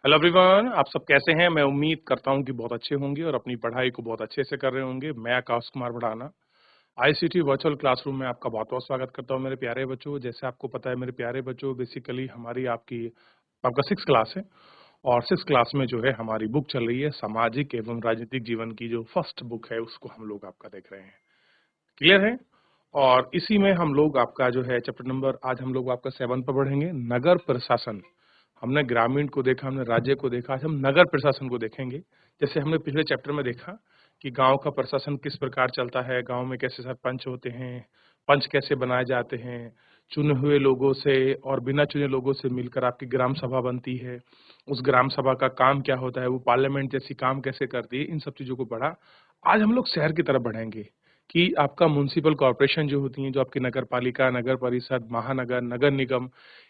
Hello everyone, आप सब कैसे हैं? मैं उम्मीद करता हूं कि बहुत अच्छे होंगे और अपनी पढ़ाई को बहुत अच्छे से कर रहे होंगे। मैं Akash Kumar Bhadana ICT virtual classroom में आपका बहुत बहुत स्वागत करता हूं मेरे प्यारे बच्चों। जैसे आपको पता है मेरे प्यारे बच्चों, बेसिकली हमारी आपका 6 क्लास है और 6 क्लास में जो है हमारी बुक चल रही है सामाजिक एवं राजनीतिक जीवन की। जो फर्स्ट बुक है उसको हम लोग आपका देख रहे हैं। क्लियर है? और इसी में हम लोग आपका जो है चैप्टर नंबर आज हम लोग आपका 7 पर बढ़ेंगे, नगर प्रशासन। हमने ग्रामीण को देखा, हमने राज्य को देखा, आज हम नगर प्रशासन को देखेंगे। जैसे हमने पिछले चैप्टर में देखा कि गांव का प्रशासन किस प्रकार चलता है, गांव में कैसे सरपंच होते हैं, पंच कैसे बनाए जाते हैं, चुने हुए लोगों से और बिना चुने लोगों से मिलकर आपकी ग्राम सभा बनती है। उस ग्राम सभा का काम क्या होता है, वो पार्लियामेंट जैसी काम कैसे करती है, इन सब चीजों को पढ़ा। आज हम लोग शहर की तरफ बढ़ेंगे कि आपका म्युनिसिपल कॉर्पोरेशन जो होती है, जो आपकी नगर पालिका, नगर परिषद, महानगर, नगर निगम,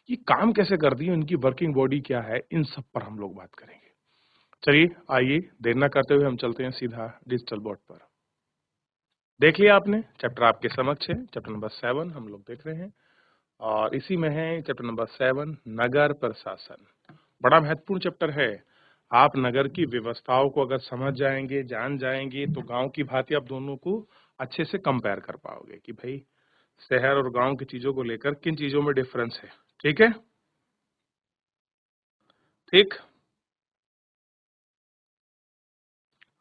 ये काम कैसे करती है, उनकी वर्किंग बॉडी क्या है, इन सब पर हम लोग बात करेंगे। चलिए आइए देर न करते हुए हम चलते हैं सीधा डिजिटल बोर्ड पर। देख लिया आपने, चैप्टर आपके समक्ष है, चैप्टर नंबर 7 हम लोग देख रहे हैं और इसी में है चैप्टर नंबर 7 नगर प्रशासन। बड़ा महत्वपूर्ण चैप्टर है। आप नगर की व्यवस्थाओं को अगर समझ जाएंगे, जान जाएंगे, तो गांव की भांति आप दोनों को अच्छे से कंपेयर कर पाओगे कि भाई शहर और गांव की चीजों को लेकर किन चीजों में डिफरेंस है। ठीक है? ठीक,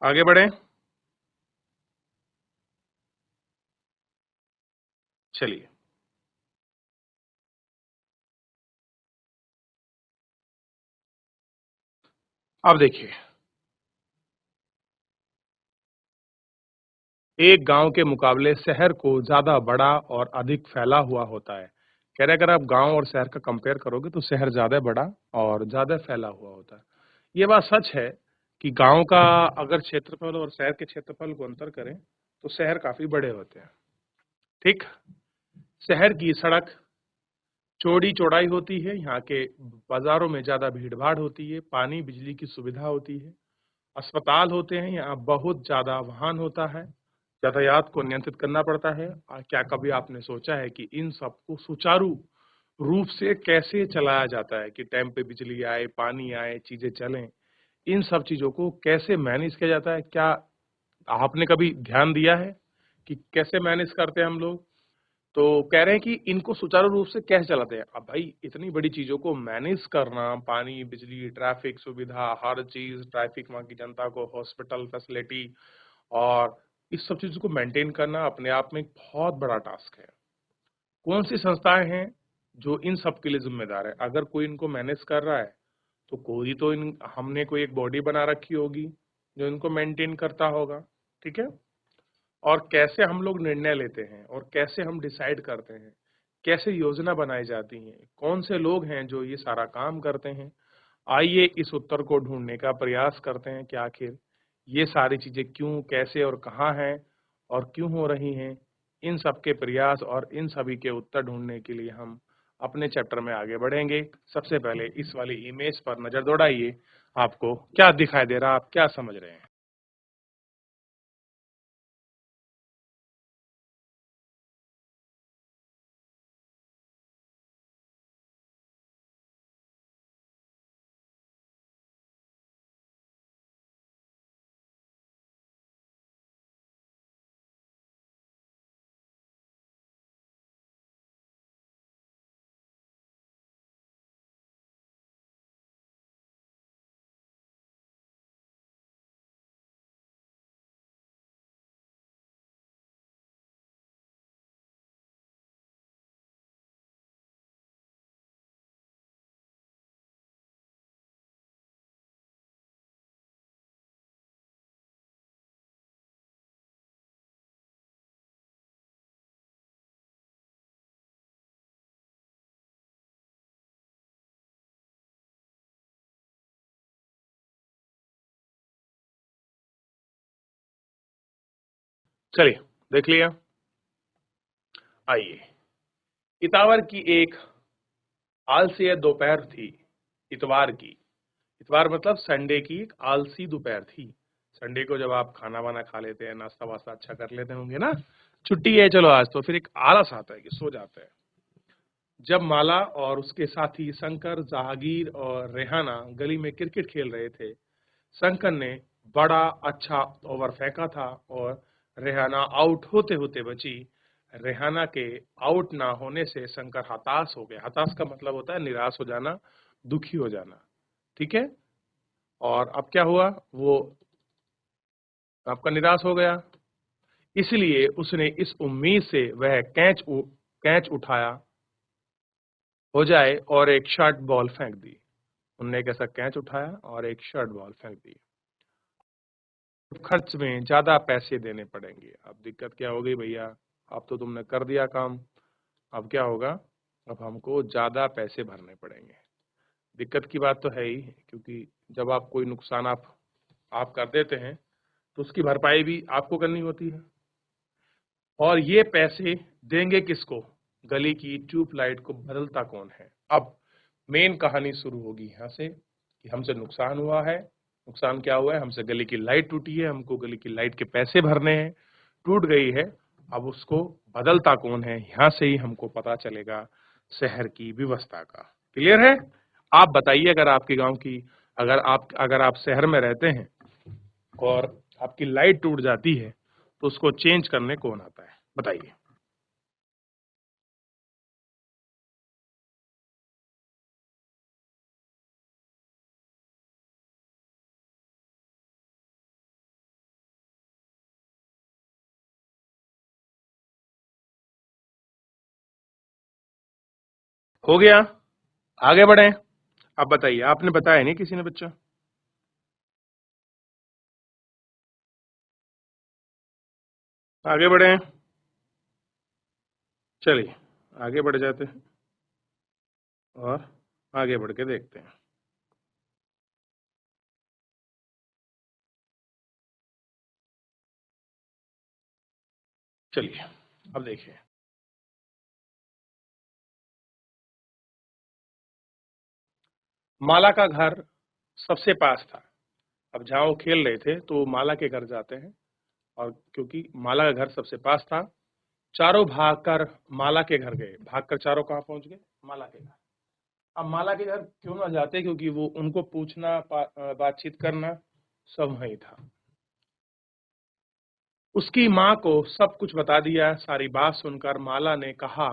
आगे बढ़े। चलिए, अब देखिए, एक गांव के मुकाबले शहर को ज्यादा बड़ा और अधिक फैला हुआ होता है। कह रहे अगर आप गांव और शहर का कंपेयर करोगे तो शहर ज्यादा बड़ा और ज्यादा फैला हुआ होता है। ये बात सच है कि गांव का अगर क्षेत्रफल और शहर के क्षेत्रफल को अंतर करें तो शहर काफी बड़े होते हैं। ठीक, शहर की सड़क चौड़ी चौड़ाई होती है, यहाँ के बाजारों में ज्यादा भीड़ भाड़ होती है, पानी बिजली की सुविधा होती है, अस्पताल होते हैं, यहाँ बहुत ज्यादा वाहन होता है, यातायात को नियंत्रित करना पड़ता है। क्या कभी आपने सोचा है कि इन सबको सुचारू रूप से कैसे चलाया जाता है कि टाइम पे बिजली आए, पानी आए, चीजें चलें, इन सब चीजों को कैसे मैनेज किया जाता है? क्या आपने कभी ध्यान दिया है कि कैसे मैनेज करते हैं हम लोग? तो कह रहे हैं कि इनको सुचारू रूप से कैसे चलाते हैं। अब भाई इतनी बड़ी चीजों को मैनेज करना, पानी, बिजली, ट्रैफिक सुविधा, हर चीज, ट्रैफिक, वहाँ की जनता को हॉस्पिटल फैसिलिटी और इस सब चीजों को मेंटेन करना अपने आप में एक बहुत बड़ा टास्क है। कौन सी संस्थाएं हैं जो इन सब के लिए जिम्मेदार है? अगर कोई इनको मैनेज कर रहा है तो कोई तो इन हमने कोई एक बॉडी बना रखी होगी जो इनको मेंटेन करता होगा। ठीक है? और कैसे हम लोग निर्णय लेते हैं और कैसे हम डिसाइड करते हैं, कैसे योजना बनाई जाती है, कौन से लोग हैं जो ये सारा काम करते हैं। आइए इस उत्तर को ढूंढने का प्रयास करते हैं कि आखिर ये सारी चीजें क्यों, कैसे और कहाँ हैं और क्यों हो रही हैं। इन सब के प्रयास और इन सभी के उत्तर ढूंढने के लिए हम अपने चैप्टर में आगे बढ़ेंगे। सबसे पहले इस वाली इमेज पर नजर दौड़ाइए। आपको क्या दिखाई दे रहा है, आप क्या समझ रहे हैं? चलिए, देख लिया। आइए, इतावर की एक आलसी दोपहर थी। इतवार की, इतवार मतलब संडे की एक आलसी दोपहर थी। संडे को जब आप खाना वाना खा लेते हैं, नाश्ता वास्ता अच्छा कर लेते होंगे ना, छुट्टी है चलो आज, तो फिर एक आलस आता है कि सो जाते हैं। जब माला और उसके साथी शंकर, जहांगीर और रेहाना गली में क्रिकेट खेल रहे थे, शंकर ने बड़ा अच्छा ओवर फेंका था और रेहाना आउट होते होते बची। रेहाना के आउट ना होने से शंकर हताश हो गया। हताश का मतलब होता है निराश हो जाना, दुखी हो जाना। ठीक है। और अब क्या हुआ, वो आपका निराश हो गया। इसलिए उसने इस उम्मीद से वह कैच उठाया हो जाए और एक शॉर्ट बॉल फेंक दी। उनने एक ऐसा कैच उठाया और एक शॉर्ट बॉल फेंक दी। खर्च में ज्यादा पैसे देने पड़ेंगे। अब दिक्कत क्या हो गई भैया, अब तो तुमने कर दिया काम, अब क्या होगा, अब हमको ज्यादा पैसे भरने पड़ेंगे। दिक्कत की बात तो है ही, क्योंकि जब आप कोई नुकसान आप कर देते हैं तो उसकी भरपाई भी आपको करनी होती है। और ये पैसे देंगे किसको? गली की ट्यूबलाइट को बदलता कौन है? अब मेन कहानी शुरू होगी यहाँ से कि हमसे नुकसान हुआ है। नुकसान क्या हुआ है? हमसे गली की लाइट टूटी है, हमको गली की लाइट के पैसे भरने हैं, टूट गई है। अब उसको बदलता कौन है, यहाँ से ही हमको पता चलेगा शहर की व्यवस्था का। क्लियर है? आप बताइए, अगर आपके गांव की, अगर आप शहर में रहते हैं और आपकी लाइट टूट जाती है तो उसको चेंज करने कौन आता है? बताइए। हो गया, आगे बढ़े। आप बताइए, आपने बताया नहीं किसी ने बच्चा। आगे बढ़े, चलिए आगे बढ़ जाते हैं और आगे बढ़ के देखते हैं। चलिए, अब देखिए। माला का घर सबसे पास था। अब जहाँ वो खेल रहे थे तो माला के घर जाते हैं, और क्योंकि माला का घर सबसे पास था, चारों भागकर माला के घर गए। भागकर चारों कहाँ पहुंच गए? माला के घर। अब माला के घर क्यों ना जाते, क्योंकि वो उनको पूछना, बातचीत करना सब वही था। उसकी माँ को सब कुछ बता दिया। सारी बात सुनकर माला ने कहा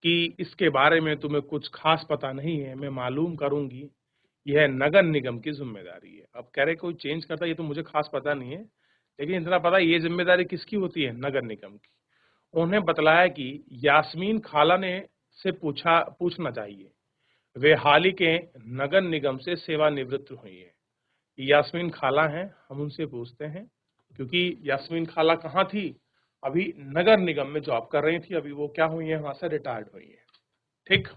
कि इसके बारे में तुम्हें कुछ खास पता नहीं है, मैं मालूम करूंगी। यह नगर निगम की जिम्मेदारी है। अब कह रहे कोई चेंज करता, ये तो मुझे खास पता नहीं है, लेकिन इतना पता ये जिम्मेदारी किसकी होती है? नगर निगम की। उन्हें बतलाया कि यास्मीन खाला ने से पूछना चाहिए। वे हाल ही के नगर निगम से सेवानिवृत्त हुई है। यास्मीन खाला हैं, हम उनसे पूछते हैं, क्योंकि यास्मीन खाला कहाँ थी? अभी नगर निगम में जॉब कर रही थी, अभी वो क्या हुई है, वहां से रिटायर्ड हुई है। ठीक।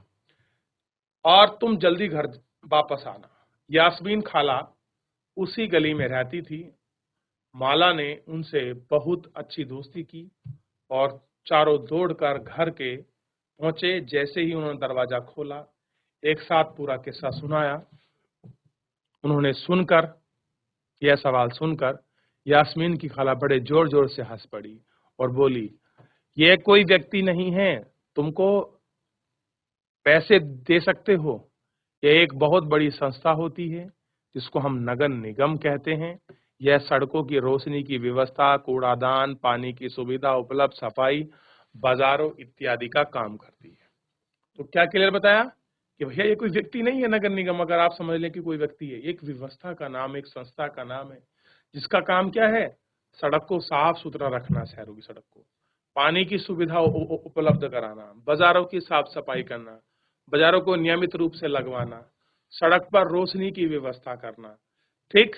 और तुम जल्दी घर वापस आना। यास्मीन खाला उसी गली में रहती थी। माला ने उनसे बहुत अच्छी दोस्ती की और चारों दौड़कर घर के पहुंचे। जैसे ही उन्होंने दरवाजा खोला, एक साथ पूरा किस्सा सुनाया। उन्होंने सुनकर, यह सवाल सुनकर यास्मीन की खाला बड़े जोर जोर से हंस पड़ी और बोली, यह कोई व्यक्ति नहीं है, तुमको पैसे दे सकते हो। यह एक बहुत बड़ी संस्था होती है जिसको हम नगर निगम कहते हैं। यह सड़कों की रोशनी की व्यवस्था, कूड़ादान, पानी की सुविधा उपलब्ध, सफाई, बाजारों इत्यादि का काम करती है। तो क्या क्लियर बताया कि भैया ये कोई व्यक्ति नहीं है नगर निगम। अगर आप समझ लें कि कोई व्यक्ति है, एक व्यवस्था का नाम, एक संस्था का नाम है, जिसका काम क्या है? सड़क को साफ सुथरा रखना, शहरों की सड़क को, पानी की सुविधा उपलब्ध कराना, बाजारों की साफ सफाई करना, बाजारों को नियमित रूप से लगवाना, सड़क पर रोशनी की व्यवस्था करना। ठीक।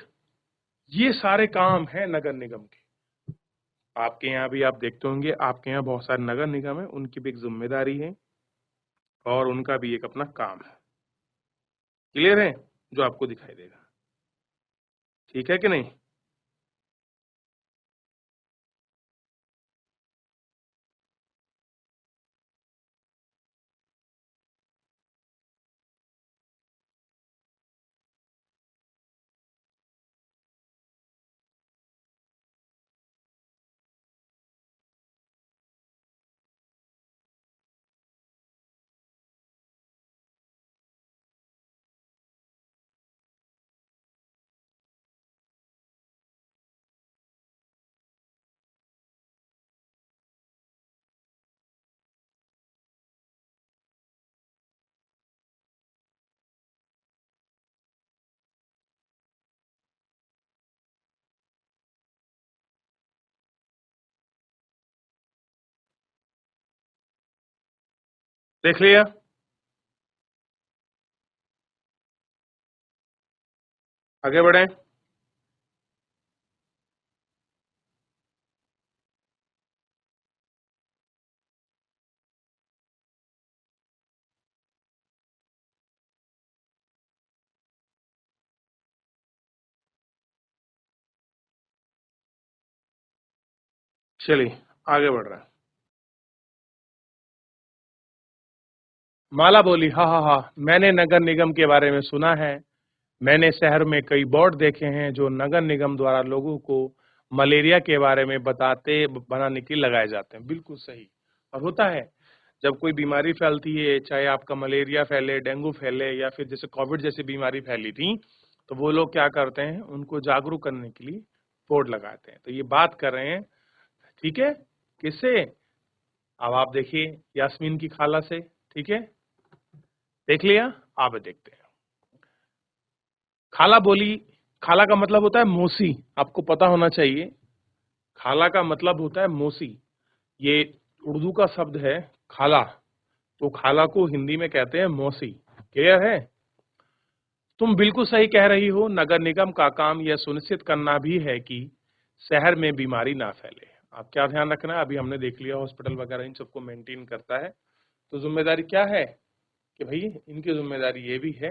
ये सारे काम है नगर निगम के। आपके यहाँ भी आप देखते होंगे, आपके यहाँ बहुत सारे नगर निगम है, उनकी भी एक जिम्मेदारी है और उनका भी एक अपना काम है। क्लियर है? जो आपको दिखाई देगा। ठीक है कि नहीं? देख लिया? आगे बढ़ें? चलिए, आगे बढ़ रहे हैं। माला बोली, हाँ, हाँ, हाँ, मैंने नगर निगम के बारे में सुना है। मैंने शहर में कई बोर्ड देखे हैं जो नगर निगम द्वारा लोगों को मलेरिया के बारे में बनाने के लिए लगाए जाते हैं। बिल्कुल सही। और होता है, जब कोई बीमारी फैलती है, चाहे आपका मलेरिया फैले, डेंगू फैले या फिर जैसे कोविड जैसी बीमारी फैली थी, तो वो लोग क्या करते हैं, उनको जागरूक करने के लिए बोर्ड लगाते हैं। तो ये बात कर रहे हैं, ठीक है, किससे? अब आप देखिए, यास्मीन की खाला से, ठीक है? देख लिया? आप देखते हैं। खाला बोली, खाला का मतलब होता है मौसी, आपको पता होना चाहिए। खाला का मतलब होता है मौसी। ये उर्दू का शब्द है खाला, तो खाला को हिंदी में कहते हैं मौसी। क्लियर है? तुम बिल्कुल सही कह रही हो। नगर निगम का काम यह सुनिश्चित करना भी है कि शहर में बीमारी ना फैले। आप क्या ध्यान रखना है, अभी हमने देख लिया हॉस्पिटल वगैरह इन सबको मेंटेन करता है। तो जिम्मेदारी क्या है कि भाई इनकी जिम्मेदारी ये भी है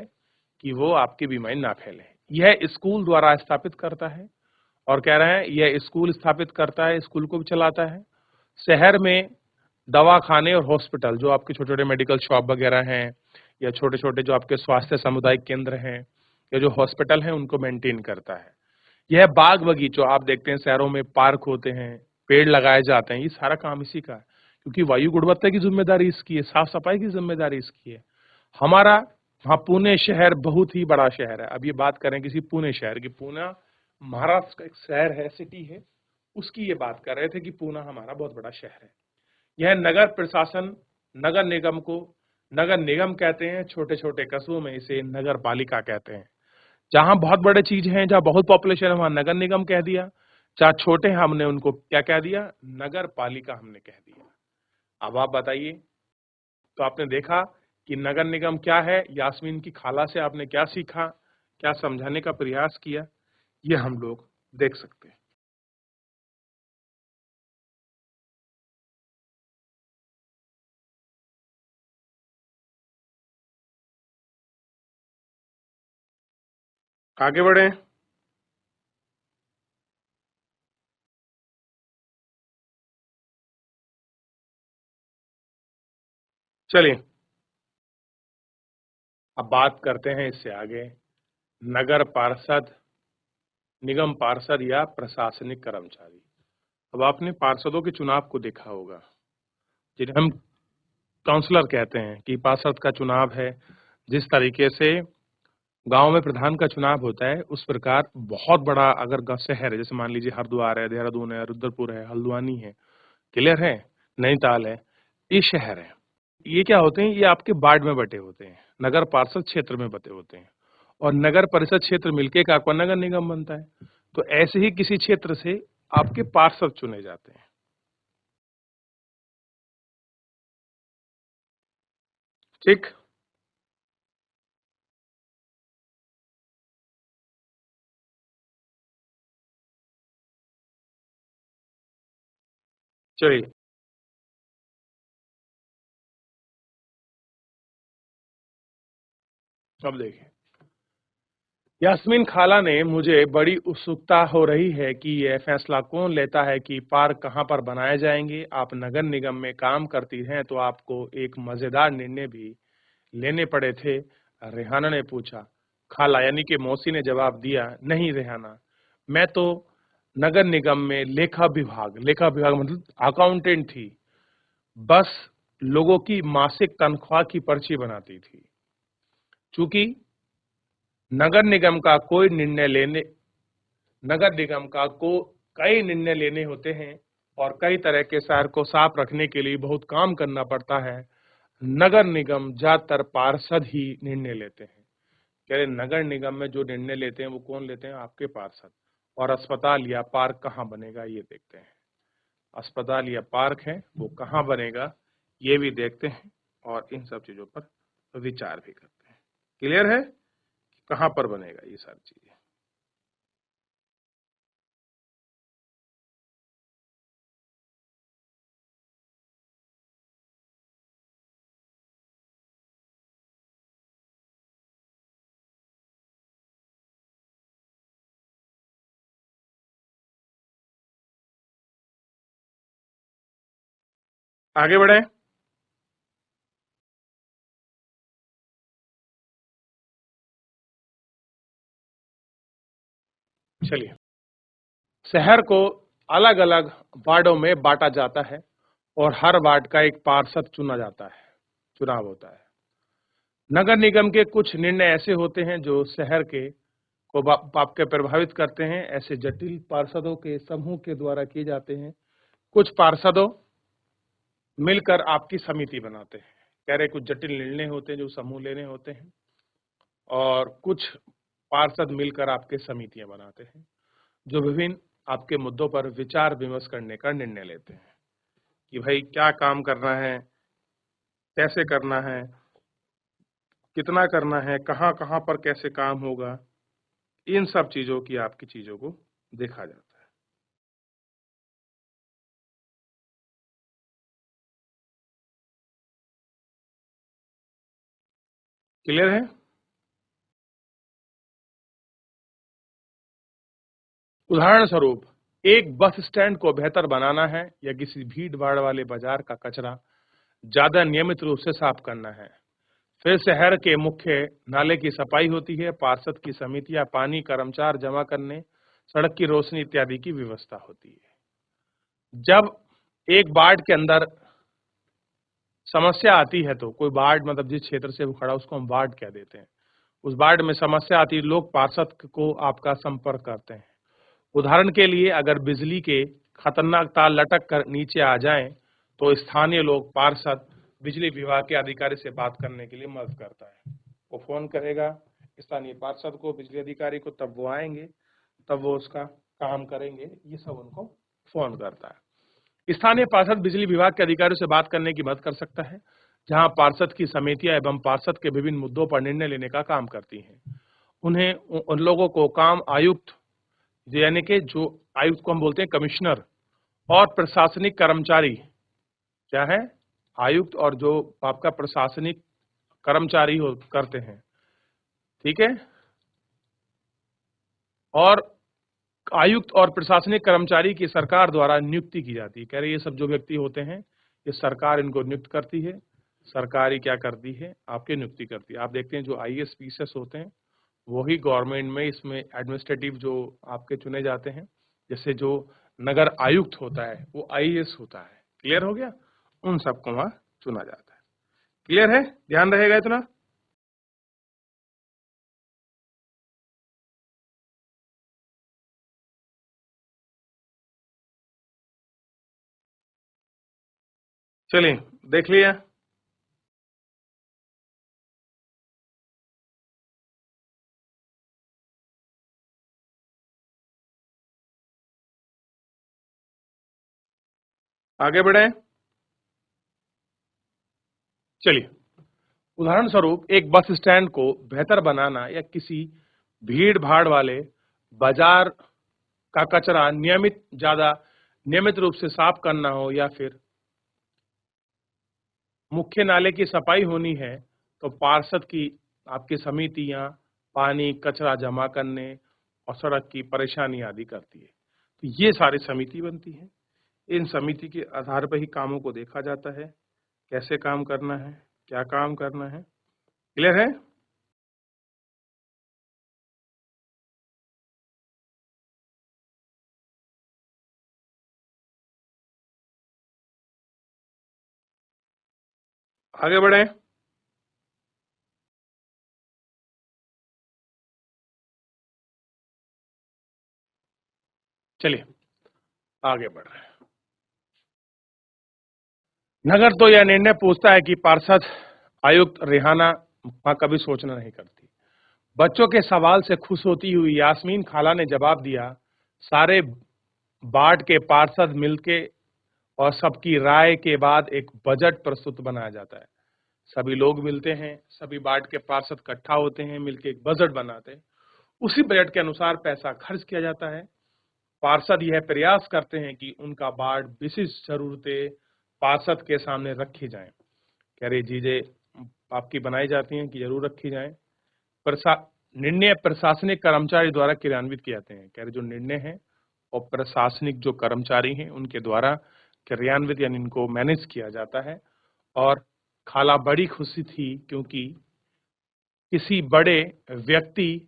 कि वो आपकी बीमारी ना फैले। यह स्कूल द्वारा स्थापित करता है, और कह रहे हैं यह स्कूल स्थापित करता है, स्कूल को भी चलाता है। शहर में दवाखाने और हॉस्पिटल, जो आपके छोटे छोटे मेडिकल शॉप वगैरह हैं, या छोटे छोटे जो आपके स्वास्थ्य सामुदायिक केंद्र हैं, या जो हॉस्पिटल हैं, उनको मेंटेन करता है। यह बाग बगीचों, आप देखते हैं शहरों में पार्क होते हैं, पेड़ लगाए जाते हैं, ये सारा काम इसी का है। क्योंकि वायु गुणवत्ता की जिम्मेदारी इसकी है, साफ सफाई की जिम्मेदारी इसकी है। हमारा, हाँ, पुणे शहर बहुत ही बड़ा शहर है। अब ये बात करें किसी पुणे शहर की, पूना महाराष्ट्र का एक शहर है, सिटी है, उसकी ये बात कर रहे थे कि पूना हमारा बहुत बड़ा शहर है। यह नगर प्रशासन, नगर निगम को नगर निगम कहते हैं, छोटे छोटे कस्बों में इसे नगर पालिका कहते हैं। जहां बहुत बड़े चीज हैं, जहां बहुत पॉपुलेशन है, वहां नगर निगम कह दिया। जहां छोटे हैं, हमने उनको क्या कह दिया, नगर पालिका हमने कह दिया। अब आप बताइए, तो आपने देखा कि नगर निगम क्या है, यास्मीन की खाला से आपने क्या सीखा, क्या समझाने का प्रयास किया, ये हम लोग देख सकते हैं। आगे बढ़े? चलिए, अब बात करते हैं इससे आगे, नगर पार्षद, निगम पार्षद या प्रशासनिक कर्मचारी। अब आपने पार्षदों के चुनाव को देखा होगा, जिन्हें हम काउंसलर कहते हैं, कि पार्षद का चुनाव है। जिस तरीके से गांव में प्रधान का चुनाव होता है, उस प्रकार बहुत बड़ा अगर शहर है, जैसे मान लीजिए हरिद्वार है, देहरादून है, रुद्रपुर है, हल्द्वानी है, क्लियर है, नैनीताल है, ये शहर है। ये क्या होते हैं, ये आपके वार्ड में बटे होते हैं, नगर पार्षद क्षेत्र में बटे होते हैं, और नगर परिषद क्षेत्र मिलके का आपका नगर निगम बनता है। तो ऐसे ही किसी क्षेत्र से आपके पार्षद चुने जाते हैं। ठीक। चलिए, अब देखिए, यास्मीन खाला ने, मुझे बड़ी उत्सुकता हो रही है कि यह फैसला कौन लेता है कि पार्क कहां पर बनाए जाएंगे। आप नगर निगम में काम करती हैं, तो आपको एक मजेदार निर्णय भी लेने पड़े थे, रेहाना ने पूछा। खाला यानी कि मौसी ने जवाब दिया, नहीं रेहाना, मैं तो नगर निगम में लेखा विभाग मतलब अकाउंटेंट थी, बस लोगों की मासिक तनख्वाह की पर्ची बनाती थी। चूंकि नगर निगम का कोई निर्णय लेने नगर निगम का को कई निर्णय लेने होते हैं, और कई तरह के शहर को साफ रखने के लिए बहुत काम करना पड़ता है। नगर निगम ज्यादातर पार्षद ही निर्णय लेते हैं। कह रहे नगर निगम में जो निर्णय लेते हैं वो कौन लेते हैं, आपके पार्षद। और अस्पताल या पार्क कहाँ बनेगा ये देखते हैं। अस्पताल या पार्क है वो कहाँ बनेगा ये भी देखते हैं। और इन सब चीजों पर विचार भी करते हैं। क्लियर है कहां पर बनेगा ये सारी चीजें? आगे बढ़े। चलिए, शहर को अलग अलग वार्डों में बांटा जाता है और हर वार्ड का एक पार्षद चुना जाता है, चुनाव होता है। नगर निगम के कुछ निर्णय ऐसे होते हैं जो शहर के को आपके प्रभावित करते हैं। ऐसे जटिल पार्षदों के समूह के द्वारा किए जाते हैं। कुछ पार्षदों मिलकर आपकी समिति बनाते हैं। कह रहे कुछ जटिल निर्णय होते हैं जो समूह लेने होते हैं, और कुछ पार्षद मिलकर आपके समितियां बनाते हैं जो विभिन्न आपके मुद्दों पर विचार विमर्श करने का निर्णय लेते हैं कि भाई क्या काम करना है, कैसे करना है, कितना करना है, कहाँ कहाँ पर कैसे काम होगा। इन सब चीजों की आपकी चीजों को देखा जाता है। क्लियर है? उदाहरण स्वरूप, एक बस स्टैंड को बेहतर बनाना है या किसी भीड़ भाड़ वाले बाजार का कचरा ज्यादा नियमित रूप से साफ करना है। फिर शहर के मुख्य नाले की सफाई होती है। पार्षद की समितियां पानी, कर्मचारी जमा करने, सड़क की रोशनी इत्यादि की व्यवस्था होती है। जब एक वार्ड के अंदर समस्या आती है तो कोई वार्ड मतलब जिस क्षेत्र से वो खड़ा उसको हम वार्ड कह देते हैं। उस वार्ड में समस्या आती है, लोग पार्षद को आपका संपर्क करते हैं। उदाहरण के लिए अगर बिजली के खतरनाक तार लटक कर नीचे आ जाएं तो स्थानीय लोग पार्षद बिजली विभाग के अधिकारी से बात करने के लिए मदद करता है। वो फोन करेगा स्थानीय पार्षद को, बिजली अधिकारी को, तब वो आएंगे, तब वो उसका काम करेंगे। ये सब उनको फोन करता है। स्थानीय पार्षद बिजली विभाग के अधिकारियों से बात करने की मदद कर सकता है, जहां पार्षद की समितियां एवं पार्षद के विभिन्न मुद्दों पर निर्णय लेने का काम करती हैं। उन्हें उन लोगों को काम आयुक्त, यानी कि जो आयुक्त को हम बोलते हैं कमिश्नर, और प्रशासनिक कर्मचारी, क्या है, आयुक्त और जो आपका प्रशासनिक कर्मचारी हो करते हैं, ठीक है। और आयुक्त और प्रशासनिक कर्मचारी की सरकार द्वारा नियुक्ति की जाती है। कह रहे ये सब जो व्यक्ति होते हैं ये सरकार इनको नियुक्त करती है। सरकार ही क्या करती है, आपकी नियुक्ति करती है। आप देखते हैं जो आईएएस पीएस होते हैं वही गवर्नमेंट में इसमें एडमिनिस्ट्रेटिव जो आपके चुने जाते हैं। जैसे जो नगर आयुक्त होता है वो आईएएस होता है। क्लियर हो गया? उन सबको वहां चुना जाता है। क्लियर है? ध्यान रहेगा इतना। चलिए देख लिया। आगे बढ़े। चलिए, उदाहरण स्वरूप एक बस स्टैंड को बेहतर बनाना या किसी भीड़ भाड़ वाले बाजार का कचरा नियमित रूप से साफ करना हो, या फिर मुख्य नाले की सफाई होनी है, तो पार्षद की आपकी समितियां पानी, कचरा जमा करने और सड़क की परेशानी आदि करती है। तो ये सारी समिति बनती है। इन समिति के आधार पर ही कामों को देखा जाता है, कैसे काम करना है, क्या काम करना है। क्लियर है? आगे बढ़े। चलिए आगे बढ़ रहे हैं। नगर तो यह निर्णय पूछता है कि पार्षद आयुक्त रेहाना मां कभी सोचना नहीं करती। बच्चों के सवाल से खुश होती हुई यास्मीन खाला ने जवाब दिया, सारे वार्ड के पार्षद मिलके और सबकी राय के बाद एक बजट प्रस्तुत बनाया जाता है। सभी लोग मिलते हैं, सभी वार्ड के पार्षद इकट्ठा होते हैं, मिलके एक बजट बनाते हैं। उसी बजट के अनुसार पैसा खर्च किया जाता है। पार्षद यह प्रयास करते हैं कि उनका वार्ड विशिष्ट जरूरतें पार्षद के सामने रखी जाएं। कह रही चीजें आपकी बनाई जाती हैं कि जरूर रखी जाएं। निर्णय प्रशासनिक कर्मचारी द्वारा क्रियान्वित किए जाते हैं। कह रहे जो निर्णय है और प्रशासनिक जो कर्मचारी हैं उनके द्वारा क्रियान्वित यानी इनको मैनेज किया जाता है। और खाला बड़ी खुशी थी क्योंकि किसी बड़े व्यक्ति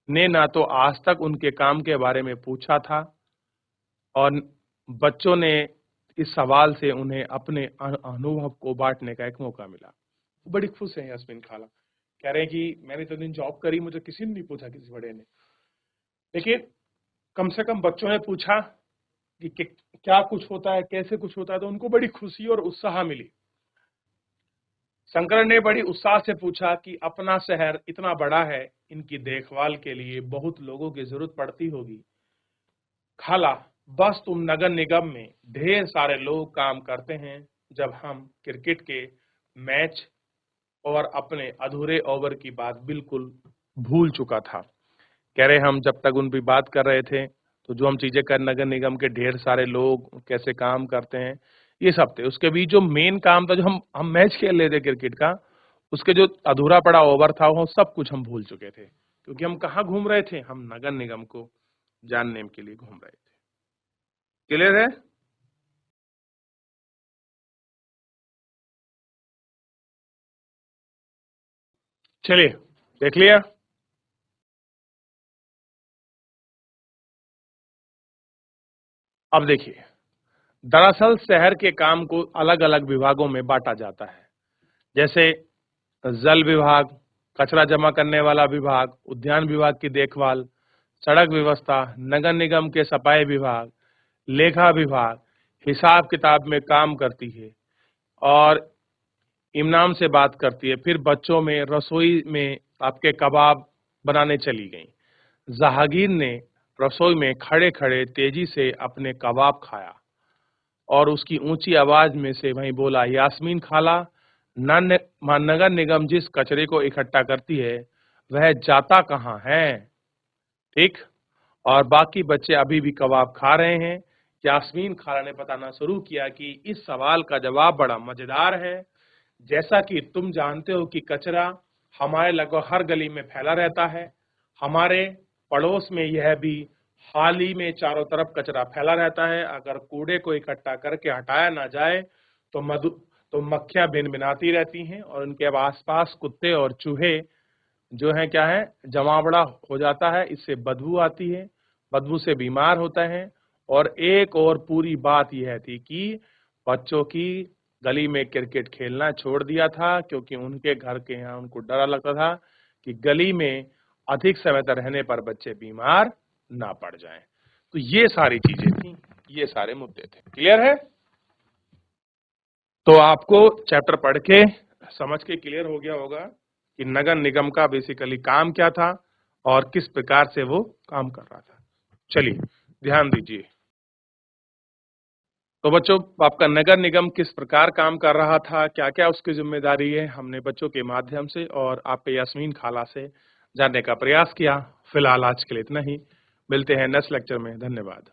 ने ना तो आज तक उनके काम के बारे में पूछा था और बच्चों ने इस सवाल से उन्हें अपने अनुभव को बांटने का एक मौका मिला। बड़ी खुश है यास्मीन खाला। कह रहे हैं कि मैंने तो दिन जॉब करी, मुझे किसी ने नहीं पूछा, किसी बड़े ने, लेकिन कम से कम बच्चों ने पूछा कि क्या कुछ होता है, कैसे कुछ होता है, तो उनको बड़ी खुशी और उत्साह मिली। शंकर ने बड़ी उत्साह से पूछा कि अपना शहर इतना बड़ा है, इनकी देखभाल के लिए बहुत लोगों की जरूरत पड़ती होगी। खाला, बस तुम नगर निगम में ढेर सारे लोग काम करते हैं। जब हम क्रिकेट के मैच और अपने अधूरे ओवर की बात बिल्कुल भूल चुका था। कह रहे हम जब तक उन भी बात कर रहे थे तो जो हम चीजें कर, नगर निगम के ढेर सारे लोग कैसे काम करते हैं, ये सब थे। उसके बीच जो मेन काम था, जो हम मैच खेल रहे थे क्रिकेट का, उसके जो अधूरा पड़ा ओवर था, वो सब कुछ हम भूल चुके थे। क्योंकि हम कहाँ घूम रहे थे, हम नगर निगम को जानने के लिए घूम रहे थे। क्लियर है? चलिए, देख लिया। अब देखिए, दरअसल शहर के काम को अलग अलग विभागों में बांटा जाता है। जैसे जल विभाग, कचरा जमा करने वाला विभाग, उद्यान विभाग की देखभाल, सड़क व्यवस्था, नगर निगम के सफाई विभाग, लेखा विभाग हिसाब किताब में काम करती है और इमनाम से बात करती है। फिर बच्चों में रसोई में आपके कबाब बनाने चली गई। जहांगीर ने रसोई में खड़े खड़े तेजी से अपने कबाब खाया और उसकी ऊंची आवाज में से वहीं बोला, यास्मीन खाला, नगर निगम जिस कचरे को इकट्ठा करती है वह जाता कहाँ है? ठीक। और बाकी बच्चे अभी भी कबाब खा रहे हैं। यास्मीन खाला ने बताना शुरू किया कि इस सवाल का जवाब बड़ा मजेदार है। जैसा कि तुम जानते हो कि कचरा हमारे लगभग हर गली में फैला रहता है। हमारे पड़ोस में यह भी हाल ही में चारों तरफ कचरा फैला रहता है। अगर कूड़े को इकट्ठा करके हटाया ना जाए तो मक्खियां भिनभिनाती रहती हैं और उनके आसपास कुत्ते और चूहे जो है क्या है, जमावड़ा हो जाता है। इससे बदबू आती है, बदबू से बीमार होता है। और एक और पूरी बात यह थी कि बच्चों की गली में क्रिकेट खेलना छोड़ दिया था क्योंकि उनके घर के यहाँ उनको डर लगता था कि गली में अधिक समय तक रहने पर बच्चे बीमार ना पड़ जाएं। तो ये सारी चीजें थी, ये सारे मुद्दे थे। क्लियर है? तो आपको चैप्टर पढ़ के समझ के क्लियर हो गया होगा कि नगर निगम का बेसिकली काम क्या था और किस प्रकार से वो काम कर रहा था। चलिए ध्यान दीजिए। तो बच्चों, आपका नगर निगम किस प्रकार काम कर रहा था, क्या क्या उसकी जिम्मेदारी है, हमने बच्चों के माध्यम से और आपके यास्मीन खाला से जानने का प्रयास किया। फिलहाल आज के लिए इतना ही। मिलते हैं नेक्स्ट लेक्चर में। धन्यवाद।